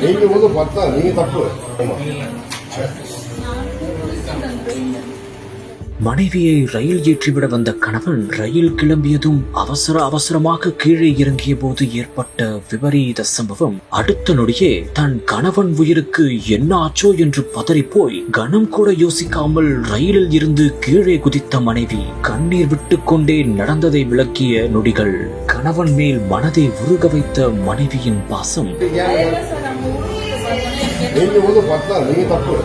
நீங்க வந்து பார்த்தா நீங்க தப்பு. மனைவியை ரயில் ஏற்றிவிட வந்த கணவன் ரயில் கிளம்பியதும் அவசரமாக கீழே இறங்கிய போது ஏற்பட்ட விபரீத சம்பவம். அடுத்த நொடியே தன் கணவன் உயிருக்கு என்ன ஆச்சோ என்று பதறிப்போய் கணம் கூட யோசிக்காமல் ரயிலில் இருந்து கீழே குதித்த மனைவி கண்ணீர் விட்டுக் கொண்டே நடந்ததை விளக்கிய நொடிகள். கணவன் மேல் மனதை உருக வைத்த மனைவியின் பாசம். நீங்க வந்து பார்த்தா நீங்க தப்பு.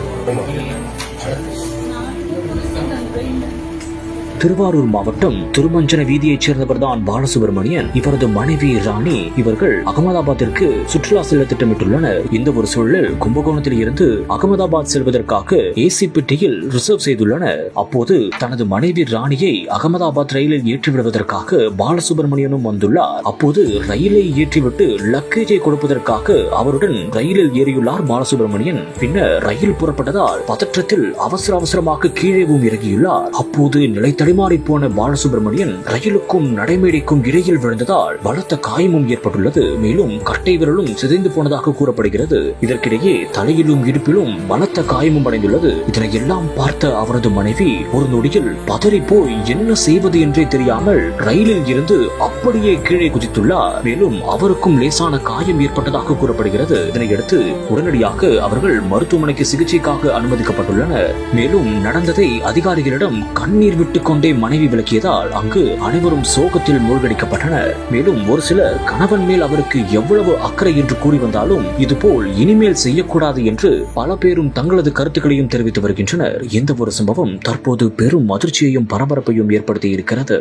திருவாரூர் மாவட்டம் திருமஞ்சன வீதியைச் சேர்ந்தவர்தான் பாலசுப்ரமணியன். இவரது மனைவி ராணி. இவர்கள் அகமதாபாத்திற்கு சுற்றுலா செல்ல திட்டமிட்டுள்ளனர். இந்த ஒரு சூழலில் கும்பகோணத்தில் இருந்து அகமதாபாத் செல்வதற்காக ஏசி பெட்டியில் ரிசர்வ் செய்துள்ளனர். அப்போது தனது மனைவி ராணியை அகமதாபாத் ரயிலில் ஏற்றிவிடுவதற்காக பாலசுப்ரமணியனும் வந்துள்ளார். அப்போது ரயிலை ஏற்றிவிட்டு லக்கேஜை கொடுப்பதற்காக அவருடன் ரயிலில் ஏறியுள்ளார் பாலசுப்ரமணியன். பின்னர் ரயில் புறப்பட்டதால் பதற்றத்தில் அவசரமாக கீழேவும் இறங்கியுள்ளார். அப்போது நிலை தடுமாறி போன பாலசுப்ரமணியன் ரயிலுக்கும் நடைமேடைக்கும் இடையில் விழுந்ததால் பலத்த காயமும் ஏற்பட்டுள்ளது. மேலும் கட்டை விரலும் சிதைந்து போனதாக கூறப்படுகிறது. இதற்கிடையே தலையிலும் இடுப்பிலும் பலத்த காயமும் அடைந்துள்ளது. இதனை எல்லாம் பார்த்த அவரது மனைவி ஒரு நொடியில் பதறி போய் என்ன செய்வது என்றே தெரியாமல் ரயிலில் இருந்து அப்படியே கீழே குதித்துள்ளார். மேலும் அவருக்கும் லேசான காயம் ஏற்பட்டதாக கூறப்படுகிறது. இதனையடுத்து உடனடியாக அவர்கள் மருத்துவமனைக்கு சிகிச்சைக்காக அனுமதிக்கப்பட்டுள்ளனர். மேலும் நடந்ததை அதிகாரிகளிடம் கண்ணீர் விட்டு கொண்டே மனைவி விளக்கியதால் அங்கு அனைவரும் சோகத்தில் மூழ்கடிக்கப்பட்டனர். மேலும் ஒரு சிலர் கணவன் மேல் அவருக்கு எவ்வளவு அக்கறை என்று கூறி வந்தாலும் இதுபோல் இனிமேல் செய்யக்கூடாது என்று பல பேரும் தங்களது கருத்துக்களையும் தெரிவித்து வருகின்றனர். இந்த ஒரு சம்பவம் தற்போது பெரும் அதிர்ச்சியையும் பரபரப்பையும் ஏற்படுத்தி இருக்கிறது.